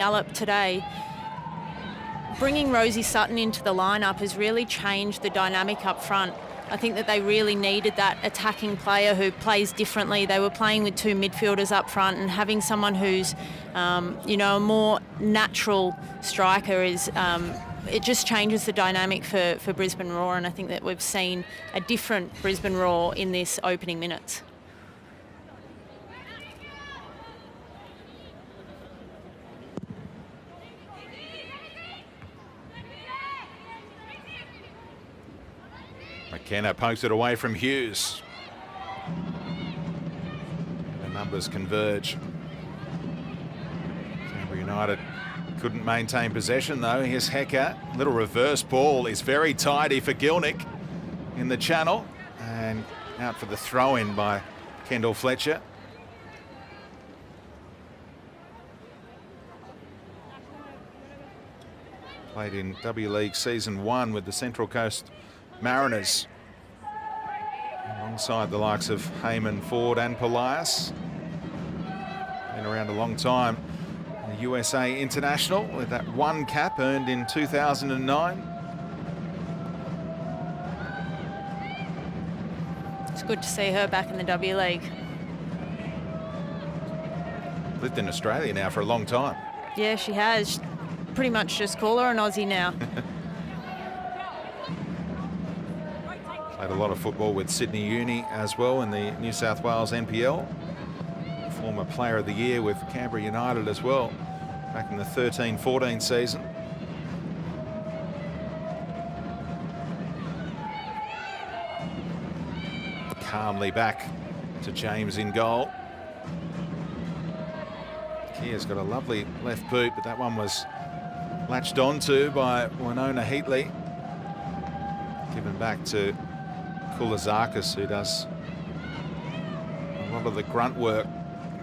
Gallop today, bringing Rosie Sutton into the lineup has really changed the dynamic up front. I think that they really needed that attacking player who plays differently. They were playing with two midfielders up front, and having someone who's, a more natural striker is, it just changes the dynamic for Brisbane Roar, and I think that we've seen a different Brisbane Roar in this opening minutes. McKenna pokes it away from Hughes. The numbers converge. Canberra United couldn't maintain possession though. Here's Hecker. Little reverse ball is very tidy for Gilnick in the channel. And out for the throw-in by Kendall Fletcher. Played in W League Season 1 with the Central Coast Mariners, alongside the likes of Heyman, Ford and Polias. Been around a long time. The USA International with that one cap earned in 2009. It's good to see her back in the W League. Lived in Australia now for a long time. Yeah, she has. Pretty much just call her an Aussie now. Played a lot of football with Sydney Uni as well in the New South Wales NPL. Former Player of the Year with Canberra United as well, back in the 13-14 season. Calmly back to James in goal. Kia's got a lovely left boot, but that one was latched onto by Winona Heatley. Given back to Koulazakis, who does a lot of the grunt work.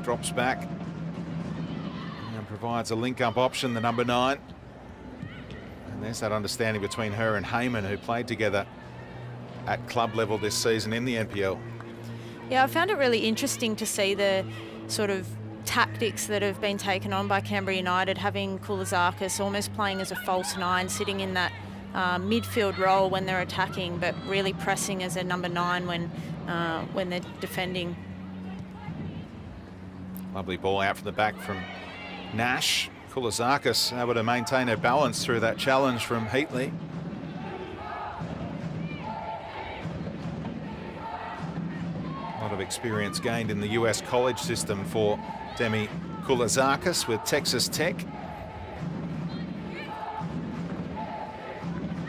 Drops back and provides a link-up option, the number 9. And there's that understanding between her and Heyman, who played together at club level this season in the NPL. Yeah, I found it really interesting to see the sort of tactics that have been taken on by Canberra United, having Koulazakis almost playing as a false 9, sitting in that midfield role when they're attacking, but really pressing as a number 9 when they're defending. Lovely ball out from the back from Nash. Koulazakis able to maintain her balance through that challenge from Heatley. A lot of experience gained in the US college system for Demi Koulazakis with Texas Tech.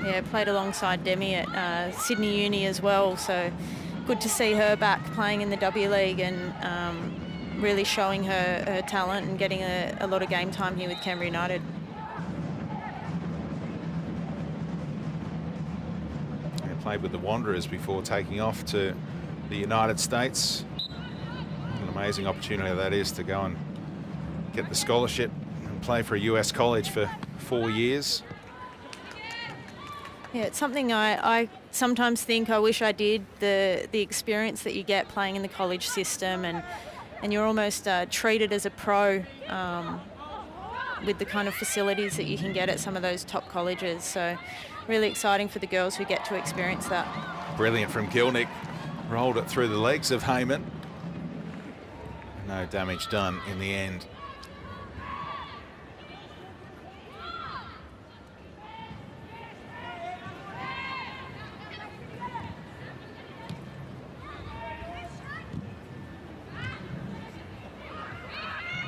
Yeah, played alongside Demi at Sydney Uni as well, so good to see her back playing in the W League and really showing her talent and getting a lot of game time here with Canberra United. Yeah, played with the Wanderers before taking off to the United States. What an amazing opportunity that is to go and get the scholarship and play for a US college for 4 years. Yeah, it's something I sometimes think I wish I did, the experience that you get playing in the college system, and you're almost treated as a pro with the kind of facilities that you can get at some of those top colleges. So really exciting for the girls who get to experience that. Brilliant from Gilnick. Rolled it through the legs of Heyman. No damage done in the end.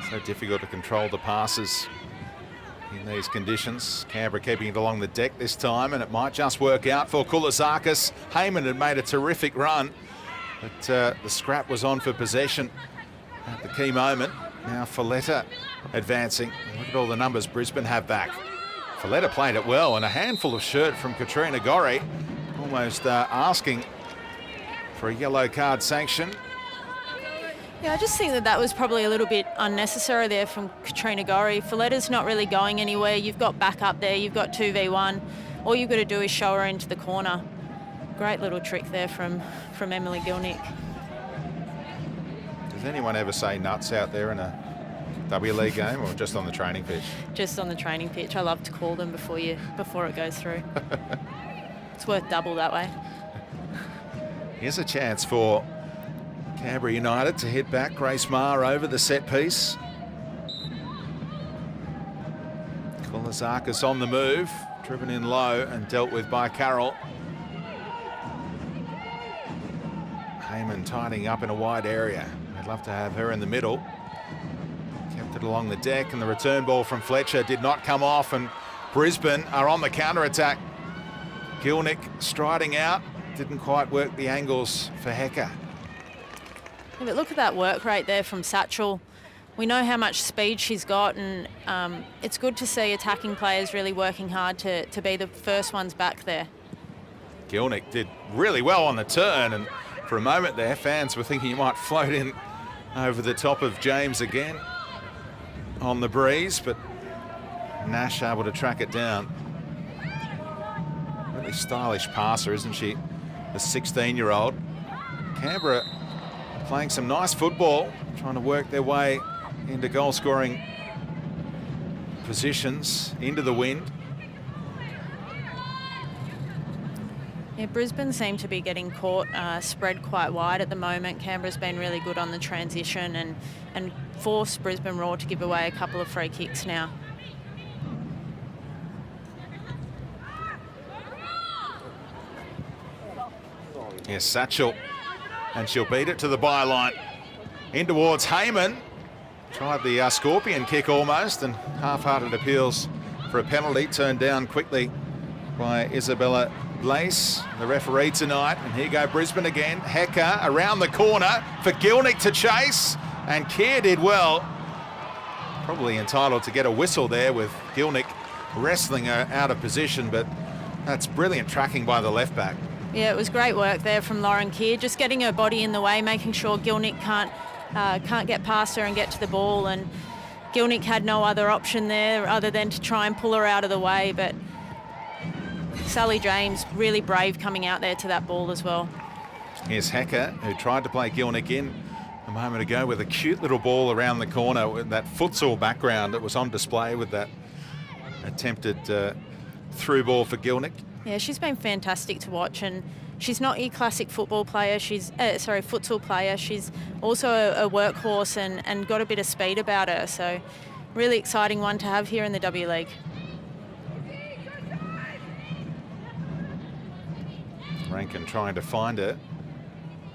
So difficult to control the passes in these conditions. Canberra keeping it along the deck this time, and it might just work out for Koulazakis. Heyman had made a terrific run, but the scrap was on for possession at the key moment. Now Folletta advancing. Look at all the numbers Brisbane have back. Folletta played it well, and a handful of shirt from Katrina Gorry, almost asking for a yellow card sanction. Yeah, I just think that was probably a little bit unnecessary there from Katrina Gorry. Folletta's not really going anywhere. You've got back up there, you've got 2v1. All you've got to do is show her into the corner. Great little trick there from Emily Gilnick. Does anyone ever say nuts out there in a W League game or just on the training pitch? Just on the training pitch. I love to call them before it goes through. It's worth double that way. Here's a chance for Canberra United to hit back. Grace Maher over the set piece. Kulazakis on the move, driven in low and dealt with by Carroll. Heyman tidying up in a wide area. I'd love to have her in the middle. Kept it along the deck, and the return ball from Fletcher did not come off, and Brisbane are on the counter-attack. Gilnick striding out, didn't quite work the angles for Hecker. Yeah, but look at that work rate there from Satchel. We know how much speed she's got, and it's good to see attacking players really working hard to be the first ones back there. Gilnick did really well on the turn, and for a moment there, fans were thinking he might float in over the top of James again on the breeze, but Nash able to track it down. Really stylish passer, isn't she? The 16-year-old. Canberra playing some nice football, trying to work their way into goal-scoring positions, into the wind. Yeah, Brisbane seem to be getting caught spread quite wide at the moment. Canberra's been really good on the transition and forced Brisbane Roar to give away a couple of free kicks now. Yes, Satchel, and she'll beat it to the byline. In towards Heyman. Tried the scorpion kick almost, and half-hearted appeals for a penalty turned down quickly by Isabella Blaise, the referee tonight. And here go Brisbane again. Hecker around the corner for Gilnick to chase, and Keir did well. Probably entitled to get a whistle there with Gilnick wrestling her out of position, but that's brilliant tracking by the left back. Yeah, it was great work there from Lauren Keir, just getting her body in the way, making sure Gilnick can't get past her and get to the ball, and Gilnick had no other option there other than to try and pull her out of the way, but Sally James really brave coming out there to that ball as well. Here's Hecker, who tried to play Gilnick in a moment ago with a cute little ball around the corner with that futsal background that was on display with that attempted through ball for Gilnick. Yeah, she's been fantastic to watch, and she's not your classic football player. She's futsal player. She's also a workhorse and got a bit of speed about her. So really exciting one to have here in the W League. Rankin trying to find it.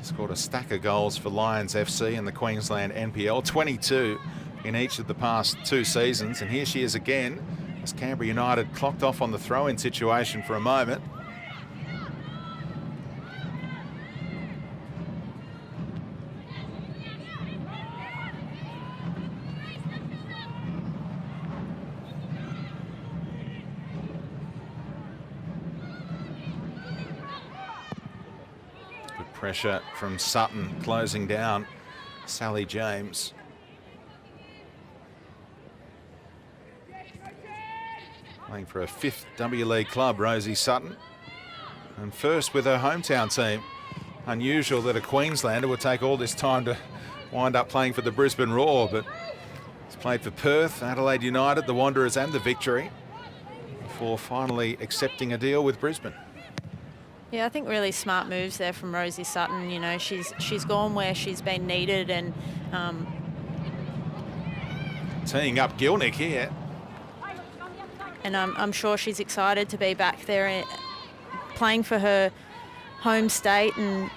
Scored a stack of goals for Lions FC in the Queensland NPL, 22 in each of the past 2 seasons. And here she is again, as Canberra United clocked off on the throw-in situation for a moment. Good pressure from Sutton, closing down Sally James. Playing for a 5th W League club, Rosie Sutton, and first with her hometown team. Unusual that a Queenslander would take all this time to wind up playing for the Brisbane Roar, but he's played for Perth, Adelaide United, the Wanderers and the Victory before finally accepting a deal with Brisbane. Yeah, I think really smart moves there from Rosie Sutton. You know, she's gone where she's been needed, and teeing up Gilnick here. And I'm sure she's excited to be back there playing for her home state, and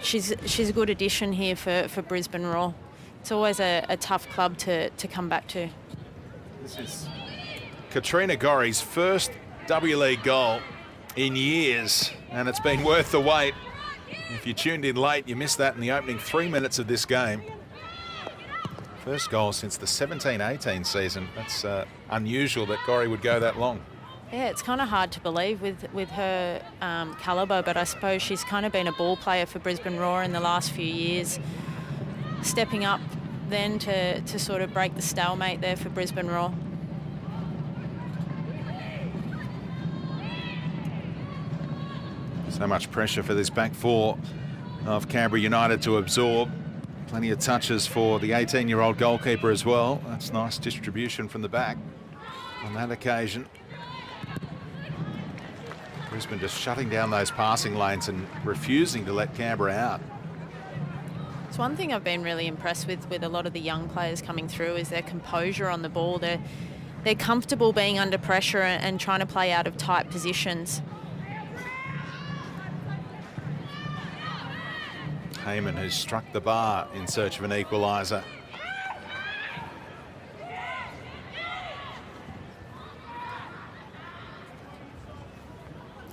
she's a good addition here for Brisbane Roar. It's always a tough club to come back to. This is Katrina Gorry's first W League goal in years, and it's been worth the wait. If you tuned in late, you missed that in the opening 3 minutes of this game. First goal since the 17-18 season. That's unusual that Gorry would go that long. Yeah, it's kind of hard to believe with her calibre, but I suppose she's kind of been a ball player for Brisbane Roar in the last few years, stepping up then to sort of break the stalemate there for Brisbane Roar. So much pressure for this back four of Canberra United to absorb. Plenty of touches for the 18-year-old goalkeeper as well. That's nice distribution from the back on that occasion. Brisbane just shutting down those passing lanes and refusing to let Canberra out. It's one thing I've been really impressed with a lot of the young players coming through is their composure on the ball. They're comfortable being under pressure and trying to play out of tight positions. Heyman has struck the bar in search of an equaliser.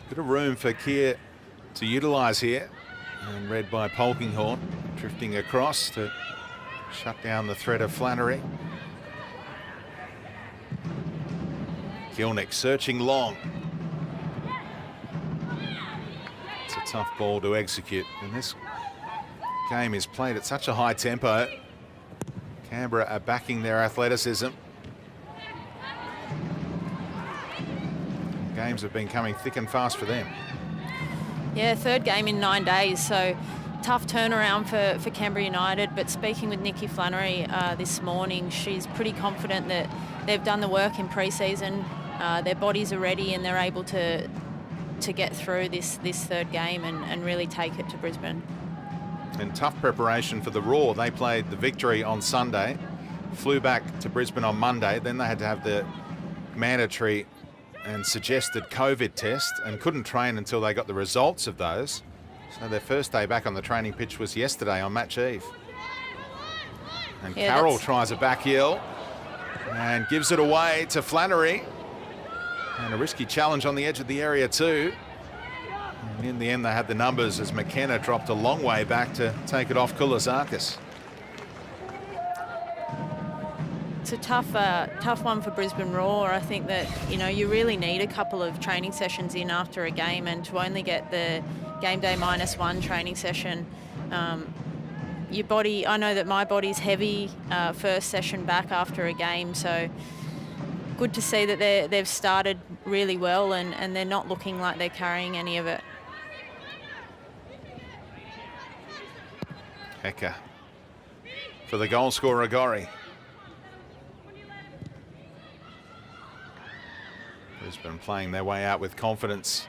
Bit of room for Keir to utilise here. And read by Polkinghorne, drifting across to shut down the threat of Flannery. Kilnick searching long. It's a tough ball to execute. And this game is played at such a high tempo. Canberra are backing their athleticism. Games have been coming thick and fast for them. Yeah, third game in 9 days, so tough turnaround for Canberra United. But speaking with Nikki Flannery this morning, she's pretty confident that they've done the work in pre-season. Their bodies are ready and they're able to get through this third game and really take it to Brisbane. And tough preparation for the Raw. They played the Victory on Sunday, flew back to Brisbane on Monday. Then they had to have the mandatory and suggested COVID test and couldn't train until they got the results of those. So their first day back on the training pitch was yesterday on match eve. And yeah, Carroll tries a back heel and gives it away to Flannery. And a risky challenge on the edge of the area too. And in the end, they had the numbers as McKenna dropped a long way back to take it off Koulizakis. It's a tough one for Brisbane Raw. I think that, you really need a couple of training sessions in after a game, and to only get the game day -1 training session, your body, I know that my body's heavy first session back after a game, so good to see that they've started really well and they're not looking like they're carrying any of it. Hecker for the goal scorer, Gorry. Brisbane playing their way out with confidence.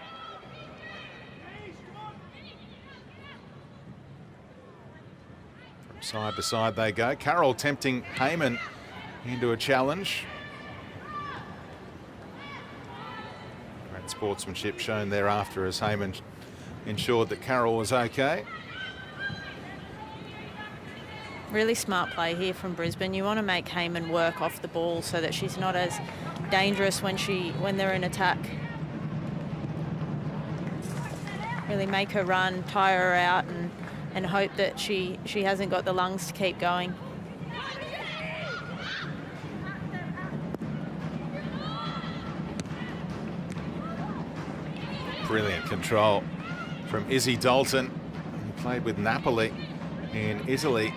From side to side they go. Carroll tempting Heyman into a challenge. Great sportsmanship shown thereafter as Heyman ensured that Carroll was okay. Really smart play here from Brisbane. You want to make Heyman work off the ball so that she's not as dangerous when they're in attack. Really make her run, tire her out, and hope that she hasn't got the lungs to keep going. Brilliant control from Izzy Dalton, who played with Napoli in Italy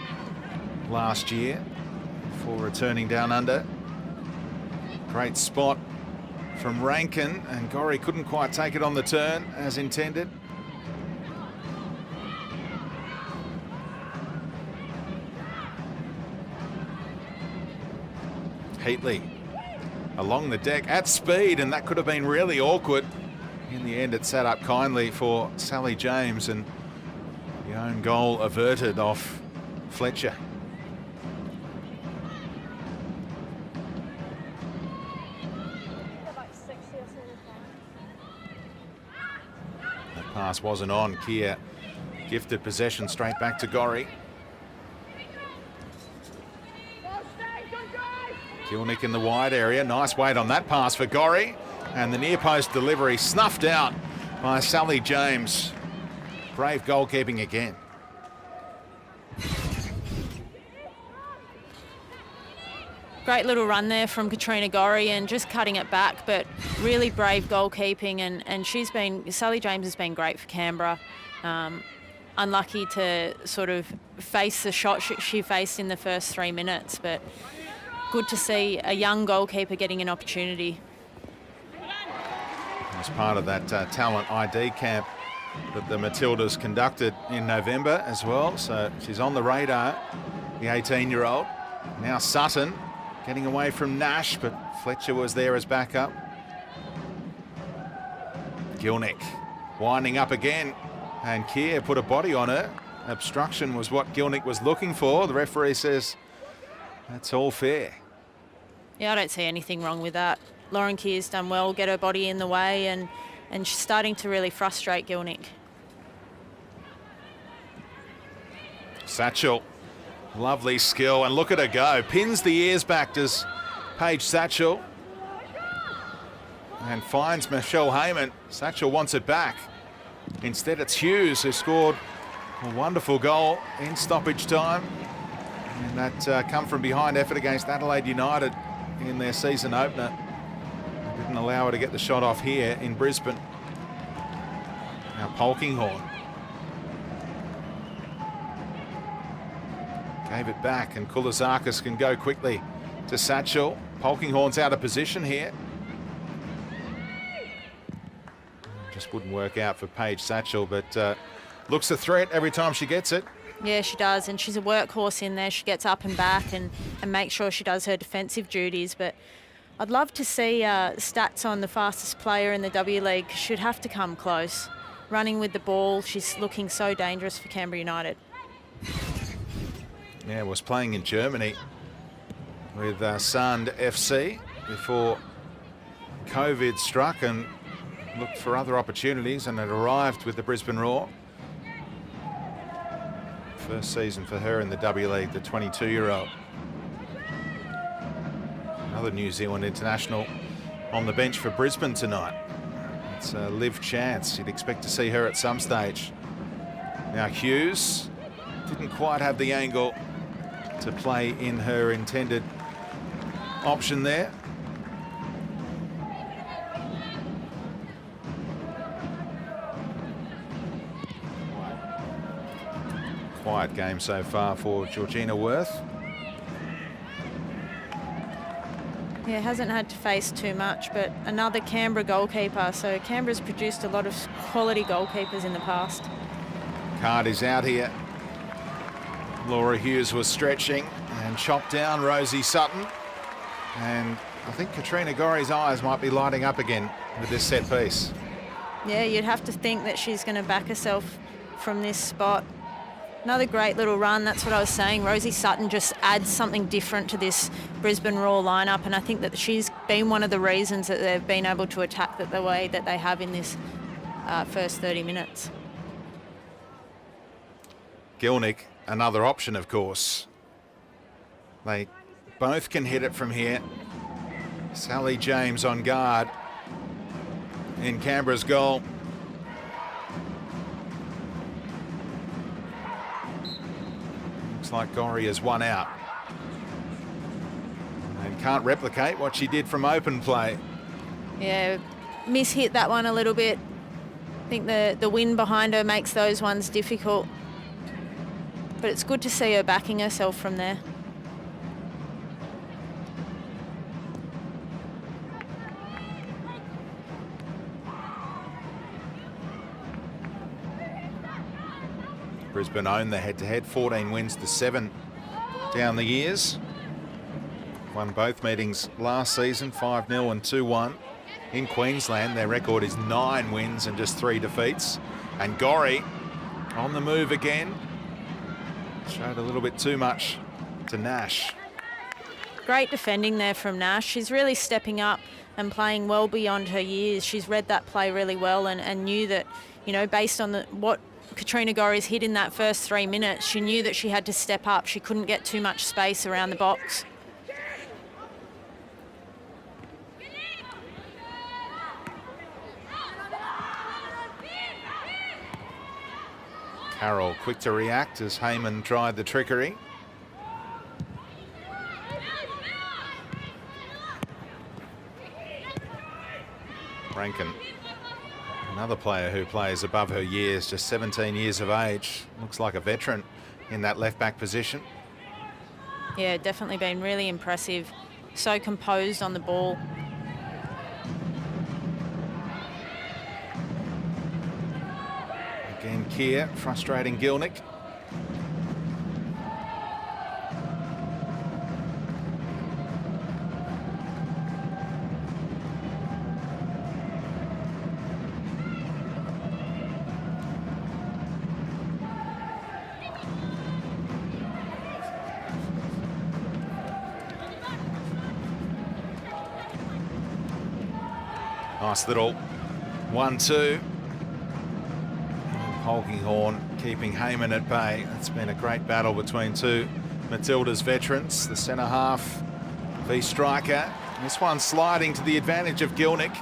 last year before returning down under. Great spot from Rankin, and Gorry couldn't quite take it on the turn as intended. Heatley along the deck at speed, and that could have been really awkward. In the end, it sat up kindly for Sally James, and the own goal averted off Fletcher. Pass wasn't on. Keir gifted possession straight back to Gorry. Kilnick in the wide area. Nice weight on that pass for Gorry. And the near post delivery snuffed out by Sally James. Brave goalkeeping again. Great little run there from Katrina Gorry and just cutting it back, but really brave goalkeeping, and Sally James has been great for Canberra. Unlucky to sort of face the shot she faced in the first 3 minutes, but good to see a young goalkeeper getting an opportunity. As part of that talent ID camp that the Matildas conducted in November as well. So she's on the radar, the 18-year-old. Now Sutton getting away from Nash, but Fletcher was there as backup. Gilnick winding up again, and Keir put a body on her. Obstruction was what Gilnick was looking for. The referee says that's all fair. Yeah, I don't see anything wrong with that. Lauren Keir's done well, get her body in the way, and she's starting to really frustrate Gilnick. Satchel, lovely skill, and look at her go. Pins the ears back, does Paige Satchel, and finds Michelle Heyman. Satchel wants it back. Instead, it's Hughes who scored a wonderful goal in stoppage time. And that come from behind effort against Adelaide United in their season opener. Didn't allow her to get the shot off here in Brisbane. Now Polkinghorne gave it back, and Koulizakis can go quickly to Satchel. Polkinghorne's out of position here. Just wouldn't work out for Paige Satchel, but looks a threat every time she gets it. Yeah, she does, and she's a workhorse in there. She gets up and back and makes sure she does her defensive duties. But I'd love to see stats on the fastest player in the W League. Should have to come close. Running with the ball, she's looking so dangerous for Canberra United. Yeah, was playing in Germany with Sand FC before COVID struck, and looked for other opportunities, and it arrived with the Brisbane Roar. First season for her in the W League, the 22-year-old. Another New Zealand international on the bench for Brisbane tonight. It's Liv Chance. You'd expect to see her at some stage. Now Hughes didn't quite have the angle to play in her intended option there. Quiet game so far for Georgina Worth. Yeah, hasn't had to face too much, but another Canberra goalkeeper. So Canberra's produced a lot of quality goalkeepers in the past. Card is out here. Laura Hughes was stretching and chopped down Rosie Sutton. And I think Katrina Gorry's eyes might be lighting up again with this set piece. Yeah, you'd have to think that she's going to back herself from this spot. Another great little run, that's what I was saying. Rosie Sutton just adds something different to this Brisbane Roar lineup, and I think that she's been one of the reasons that they've been able to attack the way that they have in this first 30 minutes. Gilnick, another option, of course. They both can hit it from here. Sally James on guard in Canberra's goal. Looks like Gorry has won out and can't replicate what she did from open play. Yeah, mishit that one a little bit. I think the wind behind her makes those ones difficult. But it's good to see her backing herself from there. Brisbane own the head-to-head, 14 wins to 7 down the years. Won both meetings last season, 5-0 and 2-1. In Queensland, their record is 9 wins and just 3 defeats. And Gorry on the move again. Showed a little bit too much to Nash. Great defending there from Nash. She's really stepping up and playing well beyond her years. She's read that play really well and knew that, you know, based on what Katrina Gorry's hit in that first 3 minutes, she knew that she had to step up. She couldn't get too much space around the box. Carroll quick to react as Heyman tried the trickery. Rankin, another player who plays above her years, just 17 years of age. Looks like a veteran in that left-back position. Yeah, definitely been really impressive. So composed on the ball. from Keir, frustrating Gilnick. Nice little 1-2. Polkinghorne keeping Heyman at bay. It's been a great battle between two Matilda's veterans. The centre half v striker. This one sliding to the advantage of Gilnick.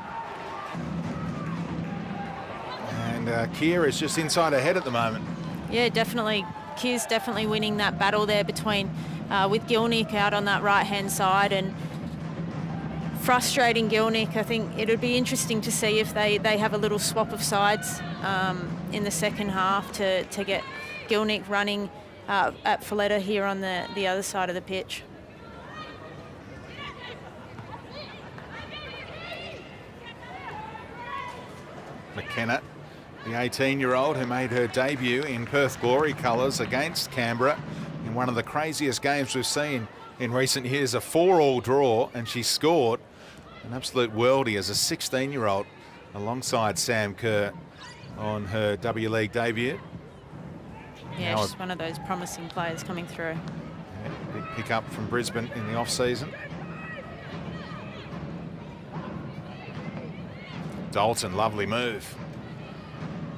And Keir is just inside ahead at the moment. Yeah, definitely. Keir's definitely winning that battle there between with Gilnick out on that right-hand side, and frustrating Gilnick. I think it would be interesting to see if they have a little swap of sides in the second half to get Gilnick running at Folletta here on the other side of the pitch. McKenna, the 18-year-old who made her debut in Perth Glory colours against Canberra in one of the craziest games we've seen in recent years, a 4-all draw, and she scored an absolute worldie as a 16-year-old alongside Sam Kerr on her W League debut. Yeah, she's one of those promising players coming through. Yeah, big pick up from Brisbane in the off-season. Dalton, lovely move.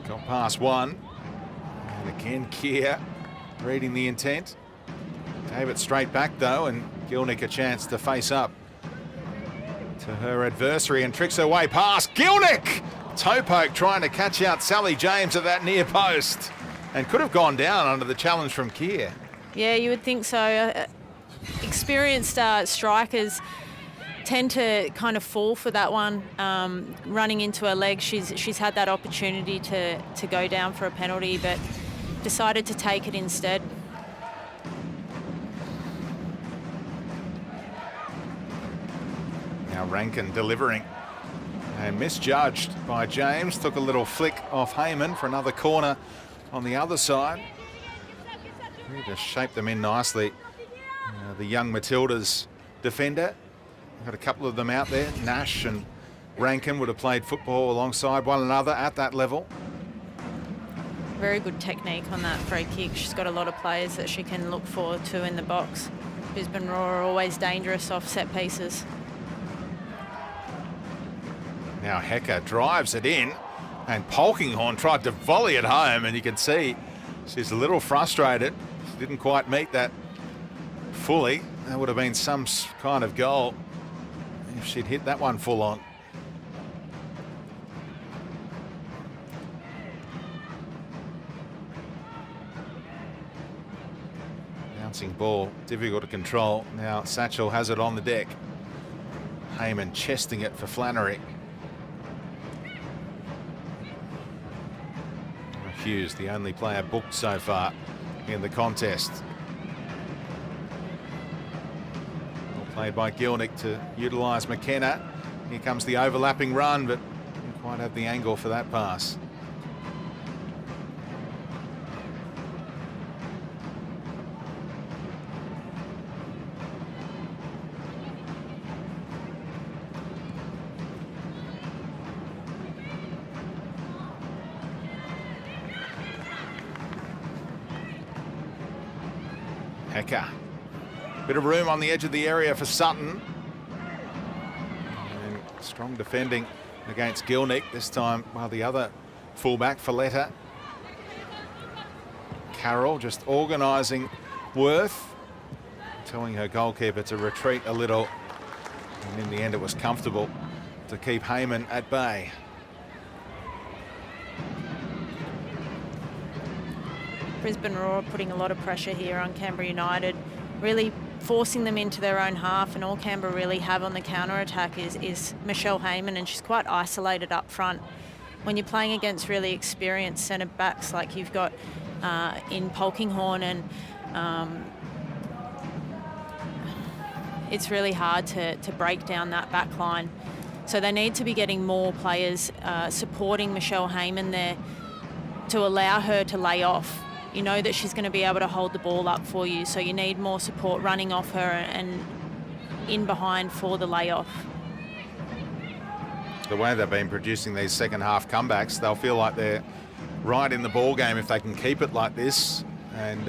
Got past one. And again, Keir reading the intent. Gave it straight back though, and Gilnick a chance to face up to her adversary and tricks her way past. Gilnick! Toe poke trying to catch out Sally James at that near post, and could have gone down under the challenge from Keir. Yeah, you would think so. Experienced strikers tend to kind of fall for that one, running into her leg. She's had that opportunity to go down for a penalty, but decided to take it instead. Now Rankin delivering, and misjudged by James. Took a little flick off Heyman for another corner on the other side. Really just shaped them in nicely. The young Matilda's defender. Got a couple of them out there. Nash and Rankin would have played football alongside one another at that level. Very good technique on that free kick. She's got a lot of players that she can look for too in the box. Brisbane Roar are always dangerous off set pieces. Now Hecker drives it in, and Polkinghorne tried to volley it home, and you can see she's a little frustrated. She didn't quite meet that fully. That would have been some kind of goal if she'd hit that one full on. Bouncing ball, difficult to control. Now Satchel has it on the deck. Heyman chesting it for Flannery. Hughes, the only player booked so far in the contest. Well played by Gilnick to utilise McKenna. Here comes the overlapping run, but didn't quite have the angle for that pass. Hecker. Bit of room on the edge of the area for Sutton. And strong defending against Gilnick, this time while the other fullback, Folletta. Carroll just organising Worth, telling her goalkeeper to retreat a little. And in the end it was comfortable to keep Heyman at bay. Brisbane Roar putting a lot of pressure here on Canberra United, really forcing them into their own half, and all Canberra really have on the counter-attack is Michelle Heyman, and she's quite isolated up front. When you're playing against really experienced centre-backs like you've got in Polkinghorne, and it's really hard to break down that back line. So they need to be getting more players supporting Michelle Heyman there. to allow her to lay off. You know that she's going to be able to hold the ball up for you, so you need more support running off her and in behind for the layoff. The way they've been producing these second half comebacks, they'll feel like they're right in the ball game if they can keep it like this and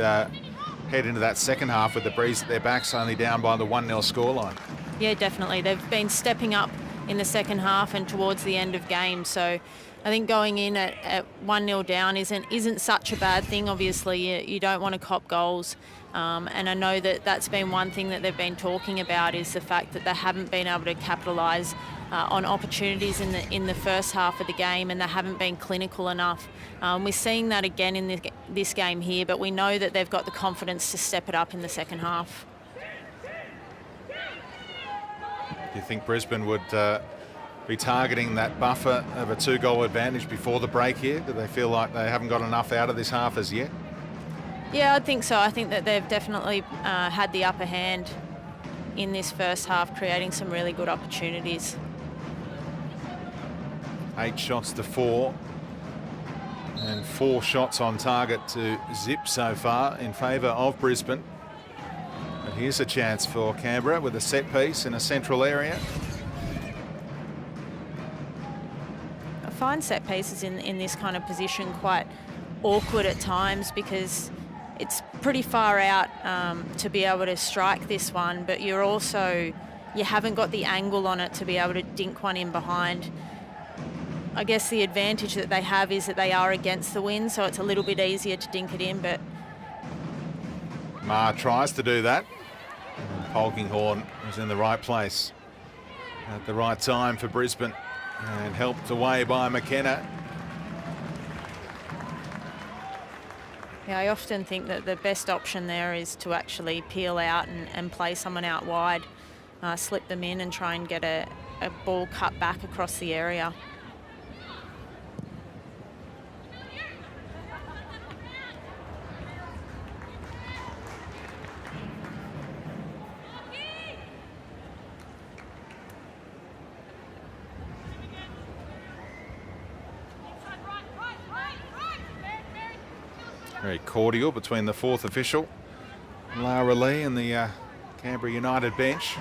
head into that second half with the breeze at their backs, only down by the 1-0 scoreline. Yeah, definitely. They've been stepping up in the second half and towards the end of games. So I think going in at 1-0 down isn't such a bad thing. Obviously, you don't want to cop goals. And I know that that's been one thing that they've been talking about, is the fact that they haven't been able to capitalise on opportunities in the first half of the game, and they haven't been clinical enough. We're seeing that again in this game here, but we know that they've got the confidence to step it up in the second half. Do you think Brisbane would be targeting that buffer of a 2-goal advantage before the break here? Do they feel like they haven't got enough out of this half as yet? Yeah, I think so. I think that they've definitely had the upper hand in this first half, creating some really good opportunities. 8 shots to 4 and 4 shots on target to zip so far in favour of Brisbane. But here's a chance for Canberra with a set piece in a central area. I find set pieces in this kind of position quite awkward at times, because it's pretty far out to be able to strike this one, but you haven't got the angle on it to be able to dink one in behind. I guess the advantage that they have is that they are against the wind, so it's a little bit easier to dink it in, but... Ma tries to do that. And Polkinghorne was in the right place at the right time for Brisbane and helped away by McKenna. Yeah, I often think that the best option there is to actually peel out and play someone out wide, slip them in and try and get a ball cut back across the area. Very cordial between the fourth official, Lara Lee, and the Canberra United bench.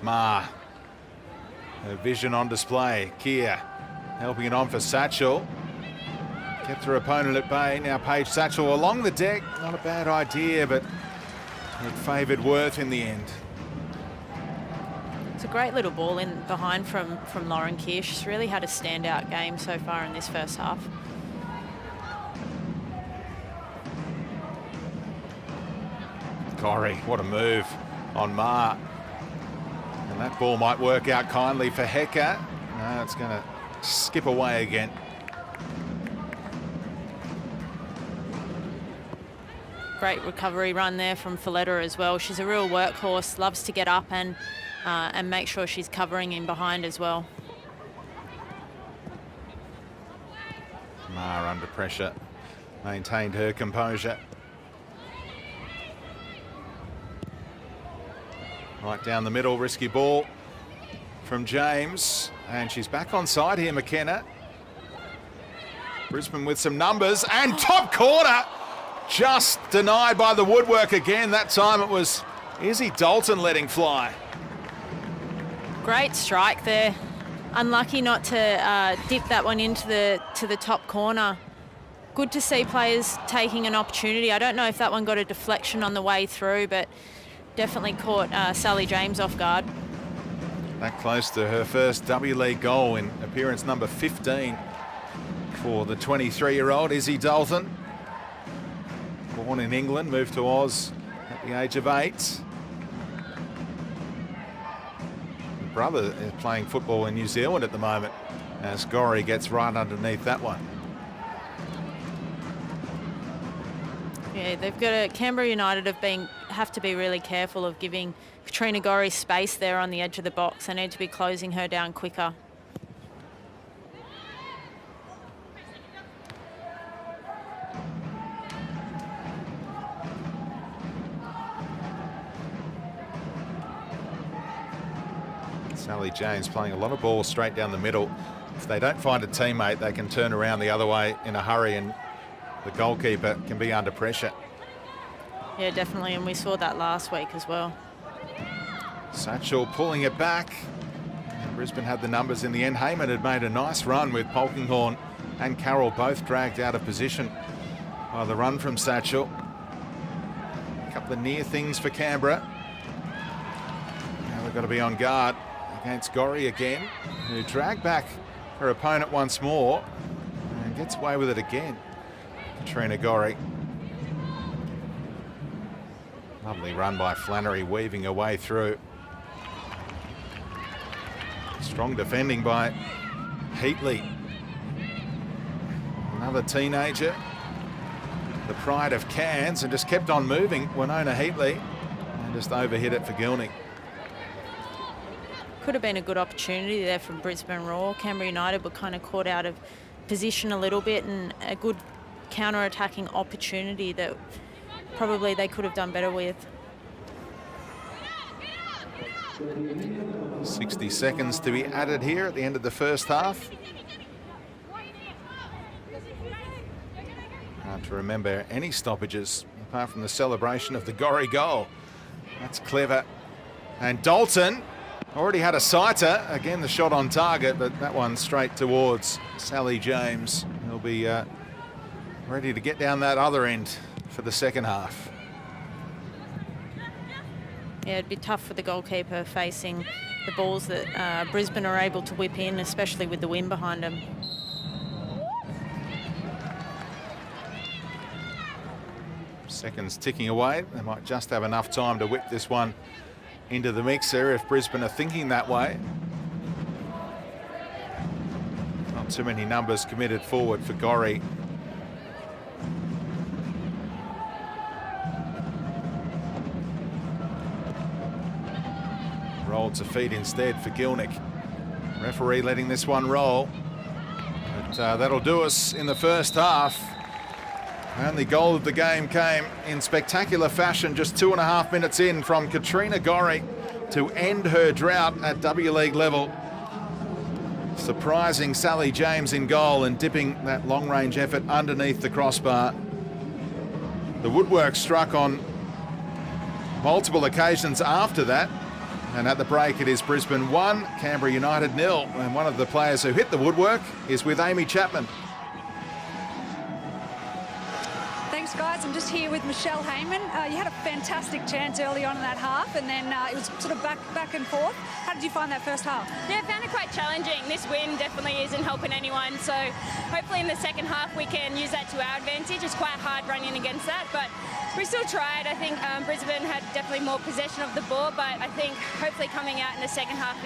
Ma, her vision on display. Kia helping it on for Satchel. Kept her opponent at bay. Now Paige Satchel along the deck. Not a bad idea, but it favoured Worth in the end. It's a great little ball in behind from Lauren Keir. She's really had a standout game so far in this first half. Corrie, what a move on Ma. And that ball might work out kindly for Hecker. No, it's going to skip away again. Great recovery run there from Folletta as well. She's a real workhorse, loves to get up and make sure she's covering in behind as well. Ma under pressure, maintained her composure. Right down the middle, risky ball from James. And she's back on side here, McKenna. Brisbane with some numbers, and top corner. Just denied by the woodwork again. That time it was Izzy Dalton letting fly. Great strike there. Unlucky not to dip that one into the top corner. Good to see players taking an opportunity. I don't know if that one got a deflection on the way through, but definitely caught Sally James off guard. That close to her first W-League goal in appearance number 15 for the 23-year-old Izzy Dalton. Born in England, moved to Oz at the age of 8. Her brother is playing football in New Zealand at the moment as Gorrie gets right underneath that one. Yeah, they've got Canberra United have to be really careful of giving Katrina Gorrie space there on the edge of the box. They need to be closing her down quicker. Sally James playing a lot of balls straight down the middle if they don't find a teammate, they can turn around the other way in a hurry, and the goalkeeper can be under pressure. Yeah, definitely, and we saw that last week as well. Satchel pulling it back. Brisbane had the numbers in the end. Heyman had made a nice run with Polkinghorne and Carroll both dragged out of position by the run from Satchel. A couple of near things for Canberra. Now they've got to be on guard against Gorry again, who dragged back her opponent once more and gets away with it again. Katrina Gorry. Lovely run by Flannery, weaving her way through. Strong defending by Heatley. Another teenager, the pride of Cairns, and just kept on moving. Winona Heatley, and just overhit it for Gilney. Could have been a good opportunity there from Brisbane Roar. Canberra United were kind of caught out of position a little bit, and a good counter-attacking opportunity that probably they could have done better with. 60 seconds to be added here at the end of the first half. Hard to remember any stoppages apart from the celebration of the Gorry goal. That's clever. And Dalton already had a sighter. Again, the shot on target, but that one straight towards Sally James. He'll be ready to get down that other end for the second half. Yeah, it'd be tough for the goalkeeper facing the balls that Brisbane are able to whip in, especially with the wind behind them. Seconds ticking away. They might just have enough time to whip this one into the mixer if Brisbane are thinking that way. Not too many numbers committed forward for Gorry. Rolled to feet instead for Gilnick. Referee letting this one roll. But that'll do us in the first half. The only goal of the game came in spectacular fashion just 2.5 minutes in from Katrina Gorry to end her drought at W League level. Surprising Sally James in goal and dipping that long-range effort underneath the crossbar. The woodwork struck on multiple occasions after that. And at the break, it is Brisbane 1, Canberra United 0. And one of the players who hit the woodwork is with Amy Chapman. Thanks, guys. I'm just here with Michelle Heyman. You had a fantastic chance early on in that half, and then it was sort of back and forth. How did you find that first half? Yeah, I found it quite challenging. This wind definitely isn't helping anyone, so hopefully in the second half we can use that to our advantage. It's quite hard running against that, but we still tried. I think Brisbane had definitely more possession of the ball, but I think hopefully coming out in the second half